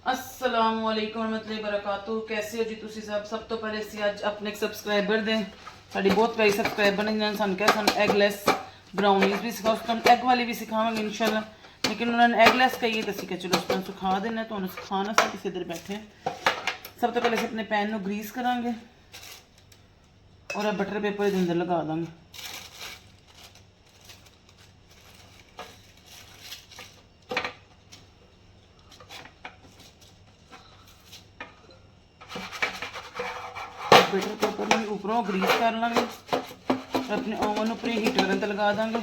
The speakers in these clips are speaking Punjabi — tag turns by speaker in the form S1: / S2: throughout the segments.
S1: अस्सलाम वालेकुम रहमतुल्लाहि बरकातहू। कैसे हो जी तुसी सब तो पहले ਅਸੀਂ ਅੱਜ ਆਪਣੇ ਇੱਕ ਸਬਸਕ੍ਰਾਈਬਰ ਦੇ ਸਾਡੀ ਬਹੁਤ ਪਿਆਰੀ ਸਬਸਕ੍ਰਾਈਬਰ ਨੇ ਜਿਨ੍ਹਾਂ ਨੇ ਸਾਨੂੰ ਕਿਹਾ ਸਾਨੂੰ ਐਗਲੈਸ ਬਰਾਊਨੀਜ਼ ਵੀ ਸਿਖਾਓ। ਤੁਹਾਨੂੰ ਐਗ ਵਾਲੀ ਵੀ ਸਿਖਾਵਾਂਗੇ ਇਨਸ਼ਾਅੱਲਾ, ਲੇਕਿਨ ਉਹਨਾਂ ਨੇ ਐਗਲੈਸ ਕਹੀ ਤਾਂ ਅਸੀਂ ਕਿ ਚਲੋ ਤੁਹਾਨੂੰ ਸਿਖਾ ਦਿੰਦੇ, ਤੁਹਾਨੂੰ ਸਿਖਾਉਣ ਅਸੀਂ ਕਿਸੇ ਦਰ ਬੈਠੇ। ਸਭ ਤੋਂ ਪਹਿਲੇ ਅਸੀਂ ਆਪਣੇ ਪੈਨ ਨੂੰ ਗਰੀਸ ਕਰਾਂਗੇ ਔਰ ਬਟਰ ਪੇਪਰ ਦੇ ਅੰਦਰ ਲਗਾ ਦਾਂਗੇ। बटर पेपर में उपरों ग्रीस कर लेंगे और अपने ओवन उपर हीट करने ते लगा देंगे।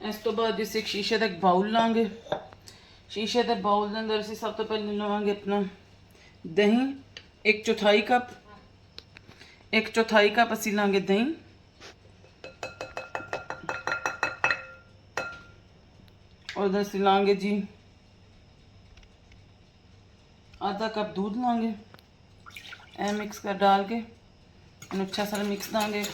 S1: इस तो बाद जिस एक शीशे का एक बाउल लाँगे। शीशे के बाउल के अंदर असीं सब तो पहले लवांगे अपना दही, एक चौथाई कप असीं लांगे दही। और इधर असीं लांगे जी आधा कप दूध लांगे। ए मिक्स कर डाल के इन्हें अच्छा सारा मिक्स देंगे।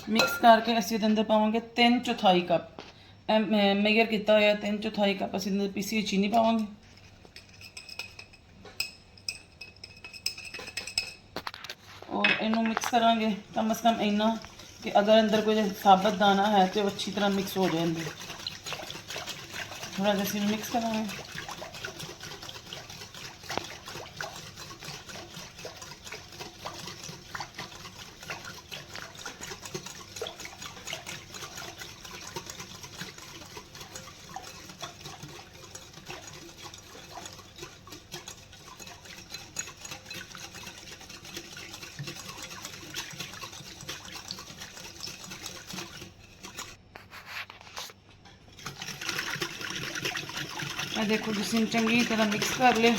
S1: मिक्स करके असीं अंदर पावांगे 3/4 कप मेजर किया हुआ 3/4 कप असीं अंदर पीसी हुई चीनी पावांगे। और इनू मिक्स करांगे कम से कम इन्ना कि अगर अंदर कोई साबत दाना है तो अच्छी तरह मिक्स हो जाए। अंदर थोड़ा जैसे मिक्स करांगे। देखो जिसने चंगी तरह मिक्स कर लिया।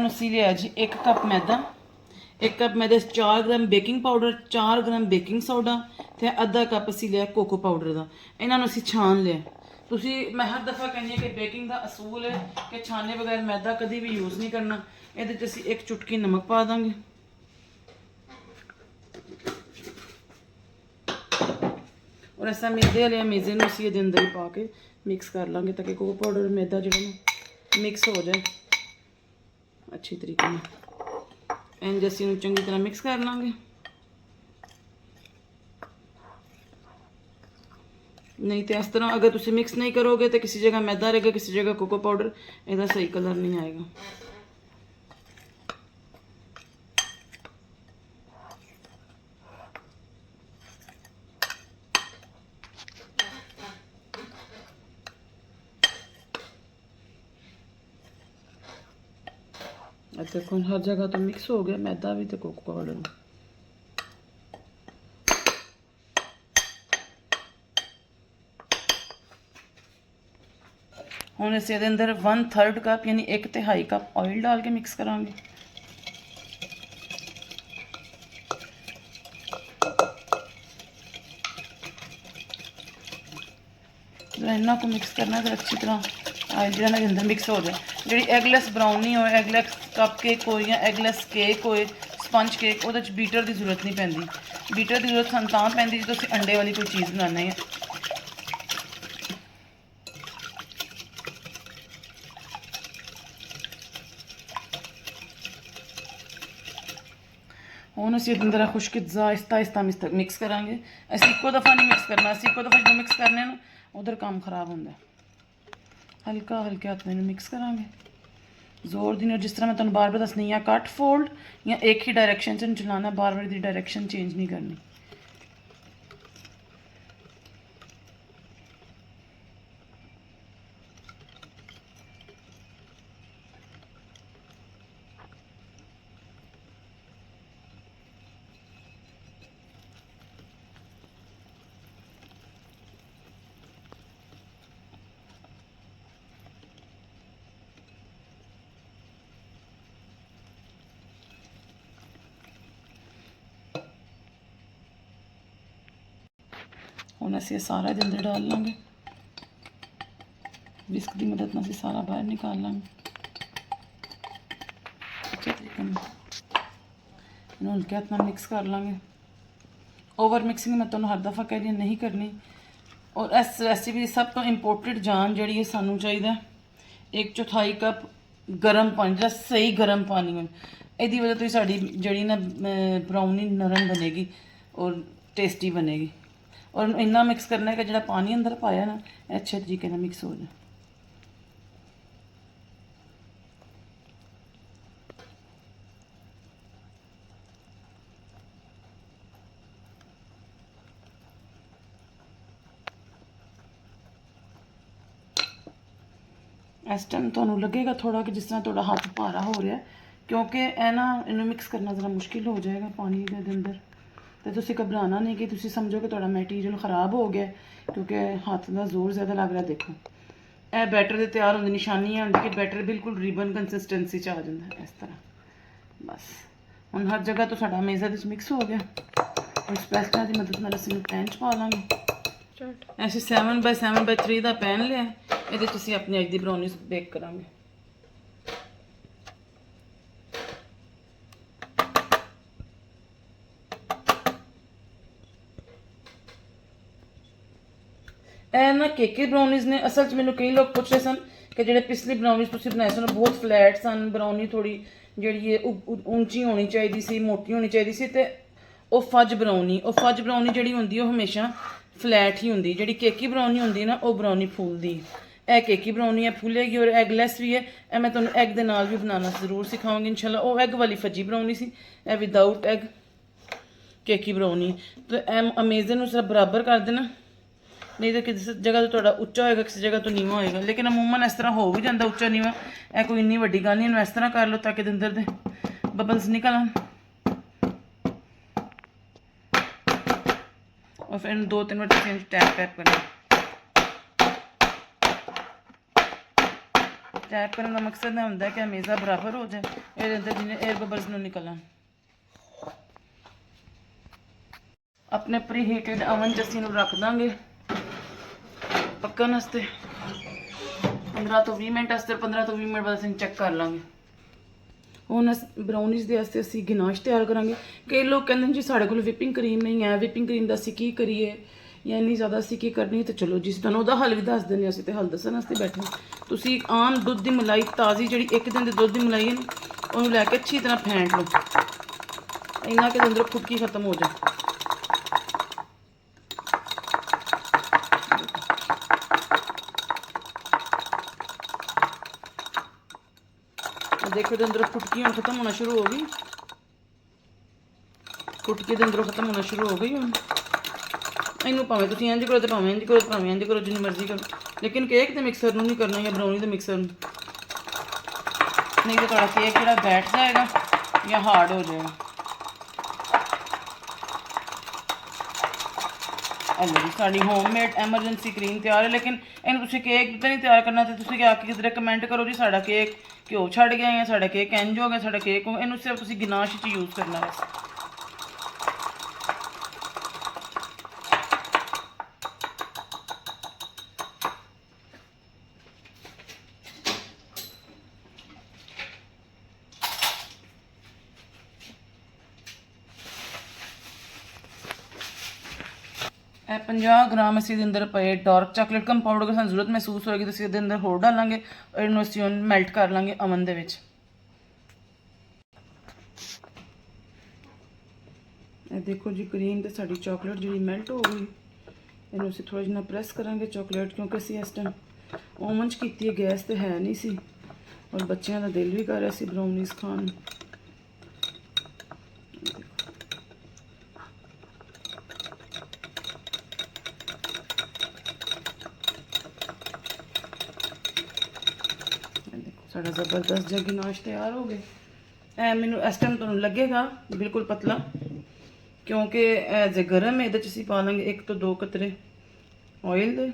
S1: असी लिया जी 1 कप मैदा। 1 कप मैदे 4 ग्राम बेकिंग पाउडर, 4 ग्राम बेकिंग सोडा ते आधा कप असी लिया कोको पाउडर का। इन्हों असी छान लिया। तुसी मैं हर दफ़ा कहनी कि बेकिंग का असूल है कि छाने बगैर मैदा कभी भी यूज़ नहीं करना। ये असी एक चुटकी नमक पा देंगे। और ऐसा मैदे वाले मेज़े में असी ये अंदर ही पा के मिक्स कर लेंगे ताकि कोको पाउडर और मैदा जो ना मिक्स हो जाए अच्छी तरीके में। इंज असी चंगी तरह मिक्स कर लेंगे। नहीं तो इस तरह अगर तुम मिक्स नहीं करोगे तो किसी जगह मैदा रहेगा, किसी जगह कोको पाउडर, इसका सही कलर नहीं आएगा। देखो हर जगह तो मिक्स हो गया मैदा भी तो कोको पाउडर भी। हुण इस अंदर 1/3 कप यानी 1/3 कप ऑयल डाल के मिक्स करांगे। इन्ना को मिक्स करना है तो अच्छी तरह ऑयल जो है अंदर मिक्स हो जाए। जी एगलैस ब्राउनी हो, एगलैस कप केक हो या एगलैस केक हो, स्पंज केक, वो बीटर की जरूरत नहीं पैंदी। बीटर की जरूरत सानूं तां पैंदी जो असीं अंडे वाली कोई चीज़ बनाने हैं। हुण असीं अंदर खुश्क आहिस्ता आहिस्ता मिक्स करांगे। असीं इक्को दफ़ा नहीं मिक्स करना। असीं इक्को दफ़ा जो मिक्स करने ना उधर काम खराब होंदा। हल्का हल्के हाथ में मिक्स करांगे, जोर दी। और जिस तरह मैं तुहानूं बार बार दसनी या कट फोल्ड या एक ही डायरैक्शन च चलाना, बार बार दी डायरैक्शन चेंज नहीं करनी। ਹੁਣ ਅਸੀਂ ਇਹ ਸਾਰਾ ਇਹਦੇ ਅੰਦਰ ਡਾਲ ਲਾਂਗੇ। ਵਿਸਕ ਦੀ ਮਦਦ ਨਾਲ ਅਸੀਂ ਸਾਰਾ ਬਾਹਰ ਨਿਕਾਲ ਲਾਂਗੇ ਅੱਛੇ ਤਰੀਕੇ ਨਾਲ। ਇਹਨੂੰ ਹਲਕੇ ਹੱਥ ਨਾਲ ਮਿਕਸ ਕਰ ਲਾਂਗੇ। ਓਵਰ ਮਿਕਸਿੰਗ ਮੈਂ ਤੁਹਾਨੂੰ ਹਰ ਦਫਾ ਕਹਿ ਰਹੀ ਨਹੀਂ ਕਰਨੀ। ਔਰ ਇਸ ਰੈਸਿਪੀ ਦੀ ਸਭ ਤੋਂ ਇੰਪੋਰਟੈਂਟ ਜਾਨ ਜਿਹੜੀ ਹੈ ਸਾਨੂੰ ਚਾਹੀਦਾ 1/4 ਕੱਪ ਗਰਮ ਪਾਣੀ, ਜਿਹੜਾ ਸਹੀ ਗਰਮ ਪਾਣੀ ਹੈ। ਇਹਦੀ ਵਜ੍ਹਾ ਤੋਂ ਹੀ ਸਾਡੀ ਜਿਹੜੀ ਨਾ ਬਰਾਉਨੀ ਨਰਮ ਬਣੇਗੀ ਔਰ ਟੇਸਟੀ ਬਣੇਗੀ। ਔਰ ਇੰਨਾ ਮਿਕਸ ਕਰਨਾ ਹੈ ਕਿ ਜਿਹੜਾ ਪਾਣੀ ਅੰਦਰ ਪਾਇਆ ਨਾ ਅੱਛੇ ਤਰੀਕੇ ਨਾਲ ਮਿਕਸ ਹੋ ਜਾਏ। ਇਸ ਟਾਈਮ ਤੁਹਾਨੂੰ ਲੱਗੇਗਾ ਥੋੜਾ ਕਿ ਜਿਸ ਤਰ੍ਹਾਂ ਤੁਹਾਡਾ ਹੱਥ ਭਾਰਾ ਹੋ ਰਿਹਾ, ਕਿਉਂਕਿ ਇਹ ਨਾ ਇਹਨੂੰ ਮਿਕਸ ਕਰਨਾ ਜ਼ਰਾ ਮੁਸ਼ਕਿਲ ਹੋ ਜਾਏਗਾ ਪਾਣੀ ਦੇ ਅੰਦਰ। ਤੇ ਤੁਸੀਂ ਘਬਰਾਣਾ ਨਹੀਂ ਕਿ ਤੁਸੀਂ ਸਮਝੋ ਕਿ ਤੁਹਾਡਾ ਮਟੀਰੀਅਲ ਖਰਾਬ ਹੋ ਗਿਆ ਕਿਉਂਕਿ ਹੱਥ ਦਾ ਜ਼ੋਰ ਜ਼ਿਆਦਾ ਲੱਗ ਰਿਹਾ। ਦੇਖੋ ਇਹ ਬੈਟਰ ਦੇ ਤਿਆਰ ਹੋਣ ਦੀ ਨਿਸ਼ਾਨੀ ਹੈ ਹੁੰਦੀ ਕਿ ਬੈਟਰ ਬਿਲਕੁਲ ਰਿਬਨ ਕੰਸਿਸਟੈਂਸੀ 'ਚ ਆ ਜਾਂਦਾ ਇਸ ਤਰ੍ਹਾਂ। ਬਸ ਹੁਣ ਹਰ ਜਗ੍ਹਾ ਤੋਂ ਸਾਡਾ ਮੇਜ਼ਰ ਵਿੱਚ ਮਿਕਸ ਹੋ ਗਿਆ। ਔਰ ਸਪੈਚੂਲਾ ਦੀ ਮਦਦ ਨਾਲ ਅਸੀਂ ਪੈਨ 'ਚ ਪਾ ਲਾਂਗੇ। ਅਸੀਂ 7x7x3 ਦਾ ਪੈਨ ਲਿਆ, ਇਹਦੇ 'ਚ ਅਸੀਂ ਆਪਣੀ ਅੱਜ ਦੀ ਬਰਾਉਨੀਜ਼ ਬੇਕ ਕਰਾਂਗੇ। ਇਹ ਨਾ ਕੇਕੀ ਬਰਾਉਨੀਜ਼ ਨੇ। ਅਸਲ 'ਚ ਮੈਨੂੰ ਕਈ ਲੋਕ ਪੁੱਛ ਰਹੇ ਸਨ ਕਿ ਜਿਹੜੇ ਪਿਛਲੀ ਬਰਾਉਨੀਜ਼ ਤੁਸੀਂ ਬਣਾਏ ਸਨ ਬਹੁਤ ਫਲੈਟ ਸਨ, ਬਰਾਉਨੀ ਥੋੜੀ ਜਿਹੜੀ ਹੈ ਉੱਚੀ ਹੋਣੀ ਚਾਹੀਦੀ ਸੀ, ਮੋਟੀ ਹੋਣੀ ਚਾਹੀਦੀ ਸੀ। ਤੇ ਉਹ ਫੱਜ ਬਰਾਉਨੀ ਜਿਹੜੀ ਹੁੰਦੀ ਉਹ ਹਮੇਸ਼ਾ ਫਲੈਟ ਹੀ ਹੁੰਦੀ। ਜਿਹੜੀ ਕੇਕੀ ਬਰਾਉਨੀ ਹੁੰਦੀ ਨਾ ਉਹ ਬਰਾਉਨੀ ਫੁੱਲਦੀ। ਇਹ ਕੇਕੀ ਬਰਾਉਨੀ ਹੈ, ਫੁੱਲੇਗੀ ਔਰ ਐਗਲੈਸ ਵੀ ਹੈ। ਇਹ ਮੈਂ ਤੁਹਾਨੂੰ ਐਗ ਦੇ ਨਾਲ ਵੀ ਬਣਾਉਣਾ ਜ਼ਰੂਰ ਸਿਖਾਵਾਂਗੀ ਇਨਸ਼ਾਅੱਲਾ। ਉਹ ਐਗ ਵਾਲੀ ਫੱਜੀ ਬਰਾਉਨੀ ਸੀ, ਇਹ ਵਿਦਾਊਟ ਐਗ ਕੇਕੀ ਬਰਾਉਨੀ। ਤੇ ਇਹ ਅਮੇਜ਼ਨ ਨੂੰ ਸਿਰਫ ਬਰਾਬਰ ਕਰ ਦੇਣਾ, ਨਹੀਂ ਤਾਂ ਕਿਸੇ ਜਗ੍ਹਾ ਤੋਂ ਤੁਹਾਡਾ ਉੱਚਾ ਹੋਏਗਾ, ਕਿਸੇ ਜਗ੍ਹਾ ਤੋਂ ਨੀਵਾਂ ਹੋਏਗਾ। ਲੇਕਿਨ ਅਮੂਮਨ ਇਸ ਤਰ੍ਹਾਂ ਹੋ ਵੀ ਜਾਂਦਾ ਉੱਚਾ ਨੀਵਾਂ, ਇਹ ਕੋਈ ਇੰਨੀ ਵੱਡੀ ਗੱਲ ਨਹੀਂ। ਇਹਨੂੰ ਇਸ ਤਰ੍ਹਾਂ ਕਰ ਲਓ ਤਾਂ ਕਿ ਇਹਦੇ ਅੰਦਰ ਦੇ ਬਬਲਸ ਨਿਕਲ ਆਉਣ। और फिर 2-3 मिनट ਤੁਸੀਂ ਟੈਪ ਕਰਨਾ। ਟੈਪ ਕਰਨ ਦਾ ਮਕਸਦ ਇਹ ਹੁੰਦਾ ਕਿ ਮੇਜ਼ਾ ਬਰਾਬਰ ਹੋ ਜਾਏ, ਇਹਦੇ ਅੰਦਰ ਜਿੰਨੇ 에ਅਰ ਬਬਲਸ ਨੂੰ ਨਿਕਲਣ। ਆਪਣੇ ਪ੍ਰੀ ਹੀਟਡ ਓਵਨ 'ਚ ਅਸੀਂ ਨੂੰ ਰੱਖ ਦਾਂਗੇ ਪੱਕਣ ਵਾਸਤੇ 15 ਤੋਂ 20 ਮਿੰਟ ਵਾਸਤੇ। 15 ਤੋਂ 20 ਮਿੰਟ ਬਾਅਦ ਅਸੀਂ ਚੈੱਕ ਕਰ ਲਾਂਗੇ। ਹੁਣ ਬਰਾਉਨੀਜ਼ ਦੇ ਵਾਸਤੇ ਅਸੀਂ ਗਿਨਾਸ਼ ਤਿਆਰ ਕਰਾਂਗੇ। ਕਈ ਲੋਕ ਕਹਿੰਦੇ ਨੇ ਜੀ ਸਾਡੇ ਕੋਲ ਵਿਪਿੰਗ ਕਰੀਮ ਨਹੀਂ ਹੈ, ਵਿਪਿੰਗ ਕਰੀਮ ਦਾ ਅਸੀਂ ਕੀ ਕਰੀਏ ਜਾਂ ਇੰਨੀ ਜ਼ਿਆਦਾ ਅਸੀਂ ਕੀ ਕਰਨੀ। ਤੇ ਚਲੋ ਜੀ ਤੁਹਾਨੂੰ ਉਹਦਾ ਹੱਲ ਵੀ ਦੱਸ ਦਿੰਦੇ ਹਾਂ। ਅਸੀਂ ਤੇ ਹੱਲ ਦੱਸਣ ਵਾਸਤੇ ਬੈਠੇ। ਤੁਸੀਂ ਆਮ ਦੁੱਧ ਦੀ ਮਲਾਈ ਤਾਜ਼ੀ, ਜਿਹੜੀ ਇੱਕ ਦਿਨ ਦੇ ਦੁੱਧ ਦੀ ਮਲਾਈ ਹੈ ਨਾ, ਉਹਨੂੰ ਲੈ ਕੇ ਅੱਛੀ ਤਰ੍ਹਾਂ ਫੈਂਟ ਲਓ, ਇੰਨਾ ਕਿ ਅੰਦਰੋਂ ਖੁਸ਼ਕੀ ਖਤਮ ਹੋ ਜਾਏ। देखो अंदरों फुटकी हम खत्म होना शुरू हो गई, फुटकी के अंदरों खत्म होना शुरू हो गई। हम इनू भावें तुम इंज करो तो भावें इंज करो, भावें इंज करो, जिन्नी मर्जी करो। लेकिन केक तो मिक्सर नहीं करना या ब्राउनी तो मिक्सर नहीं, तो थोड़ा केक जो बैठ जाएगा या हार्ड हो जाएगा। हेलो जी साड़ी होममेड एमरजेंसी क्रीम तैयार है। लेकिन इन्हें तुम केक तो नहीं तैयार करना, तो तुम आके किधरे कमेंट करो जी साड़ा केक घ्यो छड़ गया या साड़ा केक इंज हो गया, साड़ा केक हो। इन्हू सिर्फ तुम गिनाश यूज़ करना बस। ਇਹ 50 ਗ੍ਰਾਮ ਅਸੀਂ ਦੇ ਅੰਦਰ ਪਏ ਡਾਰਕ ਚਾਕਲੇਟ ਕੰਪਾਊਂਡ ਅਗਰ ਸਾਨੂੰ ਜ਼ਰੂਰਤ ਮਹਿਸੂਸ ਹੋਏਗੀ ਤਾਂ ਅਸੀਂ ਇਹਦੇ ਅੰਦਰ ਹੋਰ ਡਾਲਾਂਗੇ ਔਰ ਇਹਨੂੰ ਅਸੀਂ ਹੁਣ ਮੈਲਟ ਕਰ ਲਾਂਗੇ ਅਵਨ ਦੇ ਵਿੱਚ। ਇਹ ਦੇਖੋ ਜੀ ਕਰੀਮ ਤੇ ਸਾਡੀ ਚਾਕਲੇਟ ਜਿਹੜੀ ਮੈਲਟ ਹੋ ਗਈ। ਇਹਨੂੰ ਅਸੀਂ ਥੋੜਾ ਜਿਹਾ ਪ੍ਰੈਸ ਕਰਾਂਗੇ ਚਾਕਲੇਟ, ਕਿਉਂਕਿ ਅਸੀਂ ਇਸ ਟਾਈਮ ਓਵਨ 'ਚ ਕੀਤੀ ਹੈ, ਗੈਸ ਤੇ ਹੈ ਨਹੀਂ ਸੀ ਔਰ ਬੱਚਿਆਂ ਦਾ ਦਿਲ ਵੀ ਕਰ ਰਿਹਾ ਸੀ ਬਰਾਉਨੀਜ਼ ਖਾਣ ਨੂੰ। ਸਾਡਾ ਜ਼ਬਰਦਸਤ ਜਿਹਾ ਗਿਨਾਸ਼ ਤਿਆਰ ਹੋ ਗਿਆ। ਇਹ ਮੈਨੂੰ ਇਸ ਟਾਈਮ ਤੁਹਾਨੂੰ ਲੱਗੇਗਾ ਬਿਲਕੁਲ ਪਤਲਾ, ਕਿਉਂਕਿ ਇਹ ਜੇ ਗਰਮ ਹੈ। ਇਹਦੇ 'ਚ ਅਸੀਂ ਪਾ ਲਾਂਗੇ 1 ਤੋਂ 2 ਕਤਰੇ ਆਇਲ ਦੇ।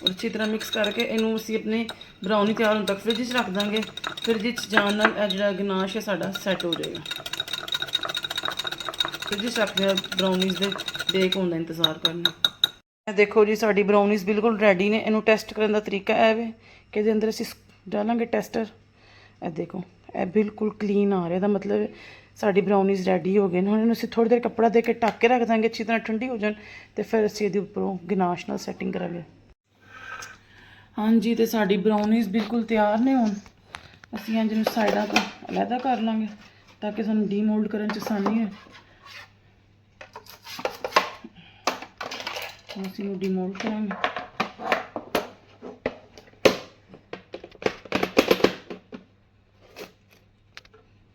S1: ਔਰ ਅੱਛੀ ਤਰ੍ਹਾਂ ਮਿਕਸ ਕਰਕੇ ਇਹਨੂੰ ਅਸੀਂ ਆਪਣੇ ਬਰਾਉਨੀ ਤਿਆਰ ਹੋਣ ਤੱਕ ਫ੍ਰਿਜ 'ਚ ਰੱਖ ਦਾਂਗੇ। ਫ੍ਰਿਜ 'ਚ ਜਾਣ ਨਾਲ ਇਹ ਜਿਹੜਾ ਗਿਨਾਸ਼ ਹੈ ਸਾਡਾ ਸੈੱਟ ਹੋ ਜਾਏਗਾ। जिस अपने ब्राउनीज़ ਦੇ ਬੇਕ ਹੋਣ ਦਾ ਇੰਤਜ਼ਾਰ ਕਰਨਾ। ਇਹ ਦੇਖੋ ਜੀ ਸਾਡੀ ਬਰਾਊਨੀਜ਼ ਬਿਲਕੁਲ ਰੈਡੀ ਨੇ। ਇਹਨੂੰ ਟੈਸਟ ਕਰਨ ਦਾ ਤਰੀਕਾ ਇਹ ਵੇ ਕਿ ਇਹਦੇ ਅੰਦਰ ਅਸੀਂ ਡਾਲਾਂਗੇ ਟੈਸਟਰ। ਇਹ ਦੇਖੋ ਇਹ ਬਿਲਕੁਲ ਕਲੀਨ ਆ ਰਿਹਾ, ਦਾ ਮਤਲਬ ਸਾਡੀ ਬਰਾਊਨੀਜ਼ ਰੈਡੀ ਹੋ ਗਏ ਨੇ। ਹੁਣ ਇਹਨੂੰ ਅਸੀਂ ਥੋੜ੍ਹੀ ਦੇਰ ਕੱਪੜਾ ਦੇ ਕੇ ਢੱਕ ਕੇ ਰੱਖ ਦਾਂਗੇ ਅੱਛੀ ਤਰ੍ਹਾਂ ਠੰਡੀ ਹੋ ਜਾਣ, ਤੇ ਫਿਰ ਅਸੀਂ ਇਹਦੇ ਉੱਪਰੋਂ ਗਨਾਸ਼ ਨਾਲ ਸੈਟਿੰਗ ਕਰਾਂਗੇ। ਹਾਂਜੀ, ਤੇ ਸਾਡੀ ਬਰਾਊਨੀਜ਼ ਬਿਲਕੁਲ ਤਿਆਰ ਨੇ। ਹੁਣ ਅਸੀਂ ਇੰਜ ਨੂੰ ਸਾਈਡਾਂ ਤੋਂ ਅਲੱਗਾ ਕਰ ਲਾਂਗੇ ਤਾਂ ਕਿ ਸਾਨੂੰ ਡੀਮੋਲਡ ਕਰਨ 'ਚ ਆਸਾਨੀ ਹੈ। ਅਸੀਂ ਨੂੰ ਡੀਮੋਲਡ ਕਰਾਂਗੇ।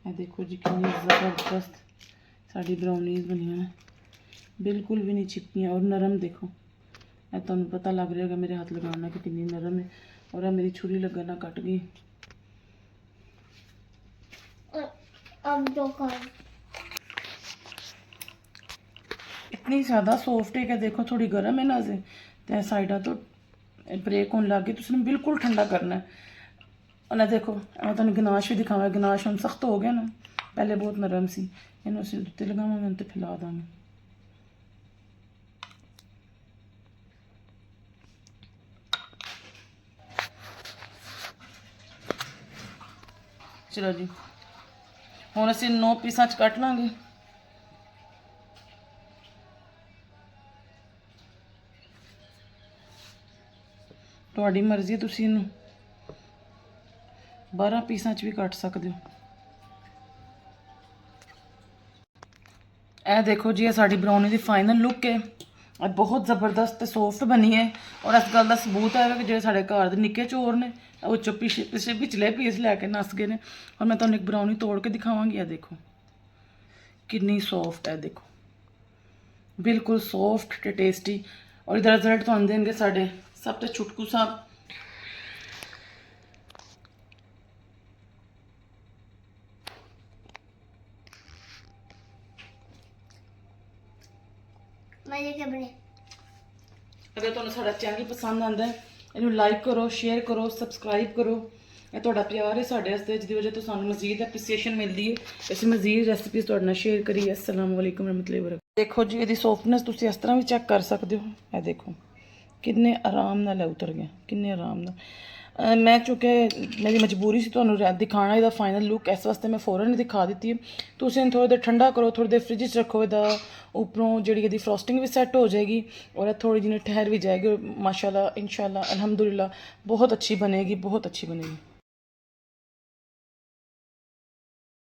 S1: ਇਹ ਦੇਖੋ ਜੀ ਕਿੰਨੀ ਜ਼ਬਰਦਸਤ ਸਾਡੀ ਬਰਾਊਨੀਜ਼ ਬਣੀਆਂ ਨੇ, ਬਿਲਕੁਲ ਵੀ ਨਹੀਂ ਚਿਪਕੀਆਂ ਔਰ ਨਰਮ। ਦੇਖੋ ਇਹ ਤੁਹਾਨੂੰ ਪਤਾ ਲੱਗ ਰਿਹਾ ਹੋਗਾ ਮੇਰੇ ਹੱਥ ਲਗਾਉਣਾ ਕਿ ਕਿੰਨੀ ਨਰਮ ਹੈ, ਔਰ ਇਹ ਮੇਰੀ ਛੁਰੀ ਲੱਗਣ ਨਾਲ ਕੱਟ ਗਈ। अब जो इतनी ज़्यादा सॉफ्ट है कि देखो थोड़ी गर्म है ना से तो साइडा तो ब्रेक होने लग गई। तो उसने बिल्कुल ठंडा करना है। और देखो मैं तुम गनाश भी दिखावा। गनाश हम सख्त हो गया ना, पहले बहुत नरम सी। इन्हों अस उत्ते लगावे तो फैला देंगे। चलो जी ਹੁਣ ਅਸੀਂ 9 ਪੀਸਾਂ 'ਚ ਕੱਟ ਲਾਂਗੇ। ਤੁਹਾਡੀ ਮਰਜ਼ੀ, ਤੁਸੀਂ ਇਹਨੂੰ 12 ਪੀਸਾਂ 'ਚ ਵੀ ਕੱਟ ਸਕਦੇ ਹੋ। ਇਹ ਦੇਖੋ ਜੀ ਇਹ ਸਾਡੀ ਬਰਾਊਨੀ ਦੀ ਫਾਈਨਲ ਲੁੱਕ ਹੈ। ਇਹ ਬਹੁਤ ਜ਼ਬਰਦਸਤ ਤੇ ਸੌਫਟ ਬਣੀ ਹੈ। ਔਰ ਇਸ ਗੱਲ ਦਾ ਸਬੂਤ ਹੈ ਕਿ ਜਿਹੜੇ ਸਾਡੇ ਘਰ ਦੇ ਨਿੱਕੇ ਚੋਰ ਨੇ ਉਹ ਪਿਛਲੇ ਪੀਸ ਲੈ ਕੇ ਨੱਸ ਗਏ ਨੇ। ਔਰ ਮੈਂ ਤੁਹਾਨੂੰ ਇੱਕ ਬਰਾਊਨੀ ਤੋੜ ਕੇ ਦਿਖਾਵਾਂਗੀ। ਇਹ ਦੇਖੋ ਕਿੰਨੀ ਸੌਫਟ ਹੈ, ਦੇਖੋ ਬਿਲਕੁਲ ਸੌਫਟ ਤੇ ਟੇਸਟੀ। ਔਰ ਇਹਦਾ ਰਿਜ਼ਲਟ ਤੁਹਾਨੂੰ ਦੇਣਗੇ ਸਾਡੇ ਸਭ ਤੋਂ ਛੁਟਕੂ ਸਾਹਿਬ। अगर तुहानू साडा चैनल पसंद आंदा है इन्हू लाइक करो, शेयर करो, सबसक्राइब करो। ये तुहाडा प्यार है साडे वास्ते, जिहदी वजह तो सानू मजीद एप्रीसीएशन मिलती है। असीं मजीद रेसिपीज़ तुहाडे नाल शेयर करिए। अस्सलाम वालेकुम रहमतुल्लाहि व बरकातहू। देखो जी इहदी सॉफ्टनेस तुसीं इस तरह भी चेक कर सकते हो। ये देखो किन्ने आराम नाल उतर गया, किन्ने आराम नाल। मैं चूँकि मेरी मजबूरी से तुहानू दिखाना इसदा फाइनल लुक, इस वास्ते मैं फौरन ही दिखा दी है। तुसीं थोड़ी देर ठंडा करो, थोड़ी देर फ्रिज च रखो। इसदा उपरों जिहड़ी इहदी फ्रॉस्टिंग भी सैट हो जाएगी और थोड़ी जी ठहर भी जाएगी। माशाल्लाह इंशाल्लाह अल्हम्दुलिल्लाह बहुत अच्छी बनेगी, बहुत अच्छी बनेगी।